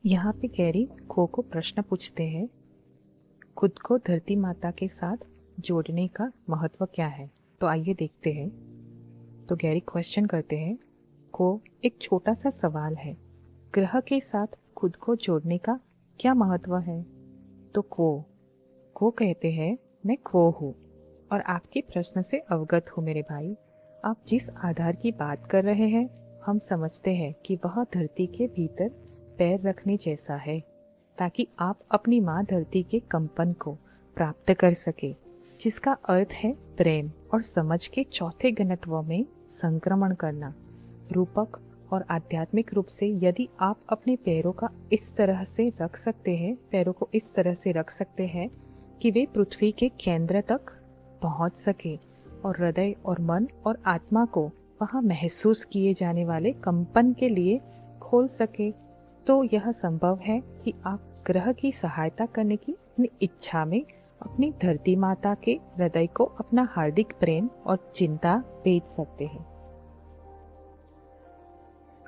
यहाँ पे गैरी खो को प्रश्न पूछते हैं, खुद को धरती माता के साथ जोड़ने का महत्व क्या है। तो आइए देखते हैं। तो गैरी क्वेश्चन करते हैं, को एक छोटा सा सवाल है, ग्रह के साथ खुद को जोड़ने का क्या महत्व है। तो को कहते हैं, मैं खो हूँ और आपके प्रश्न से अवगत हूँ मेरे भाई। आप जिस आधार की बात कर रहे हैं, हम समझते हैं कि वह धरती के भीतर पैर रखने जैसा है, ताकि आप अपनी माँ धरती के कंपन को प्राप्त कर सके, जिसका अर्थ है प्रेम और समझ के चौथे घनत्व में संक्रमण करना। रूपक और आध्यात्मिक रूप से यदि आप अपने पैरों को इस तरह से रख सकते हैं कि वे पृथ्वी के केंद्र तक पहुंच सके और हृदय और मन और आत्मा को वहां महसूस किए जाने वाले कंपन के लिए खोल सके, तो यह संभव है कि आप ग्रह की सहायता करने की अपनी इच्छा में अपनी धरती माता के हृदय को अपना हार्दिक प्रेम और चिंता भेज सकते हैं,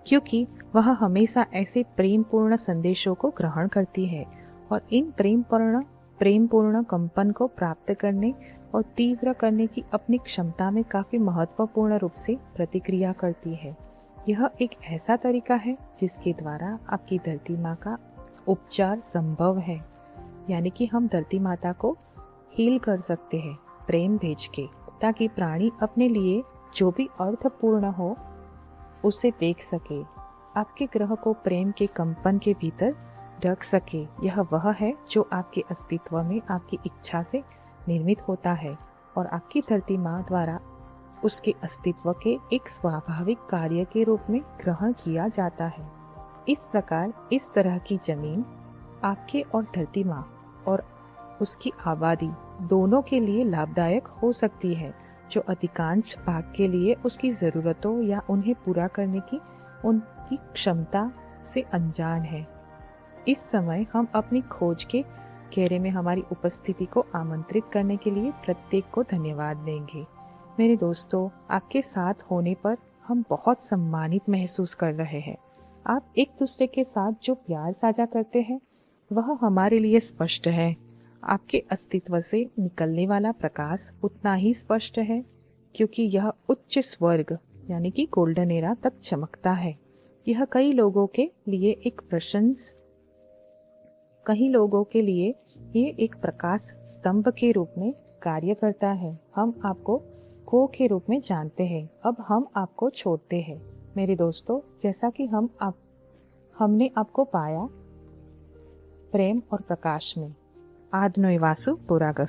क्योंकि वह हमेशा ऐसे प्रेमपूर्ण संदेशों को ग्रहण करती है और इन प्रेमपूर्ण कंपन को प्राप्त करने और तीव्र करने की अपनी क्षमता में काफी महत्वपूर्ण रूप से प्रतिक्रिया करती है। यह एक ऐसा तरीका है जिसके द्वारा आपकी धरती माँ का उपचार संभव है, यानी कि हम धरती माता को हील कर सकते हैं प्रेम भेज के, ताकि प्राणी अपने लिए जो भी अर्थपूर्ण हो उसे देख सके, आपके ग्रह को प्रेम के कंपन के भीतर रख सके। यह वह है जो आपके अस्तित्व में आपकी इच्छा से निर्मित होता है और आपकी धरती माँ द्वारा उसके अस्तित्व के एक स्वाभाविक कार्य के रूप में ग्रहण किया जाता है। इस प्रकार इस तरह की जमीन आपके और धरती माँ और उसकी आबादी दोनों के लिए लाभदायक हो सकती है, जो अधिकांश भाग के लिए उसकी जरूरतों या उन्हें पूरा करने की उनकी क्षमता से अनजान है। इस समय हम अपनी खोज के घेरे में हमारी उपस्थिति को आमंत्रित करने के लिए प्रत्येक को धन्यवाद देंगे। मेरे दोस्तों, आपके साथ होने पर हम बहुत सम्मानित महसूस कर रहे हैं। आप एक दूसरे के साथ जो प्यार साझा करते हैं वह हमारे लिए स्पष्ट है। आपके अस्तित्व से निकलने वाला प्रकाश उतना ही स्पष्ट है, क्योंकि यह उच्च स्वर्ग यानी कि गोल्डन एरा तक चमकता है। यह कई लोगों के लिए ये एक प्रकाश स्तंभ के रूप में कार्य करता है। हम आपको को के रूप में जानते हैं, अब हम आपको छोड़ते हैं। मेरे दोस्तों, जैसा कि हमने आपको पाया प्रेम और प्रकाश में। आद नोई वासु पुरागस।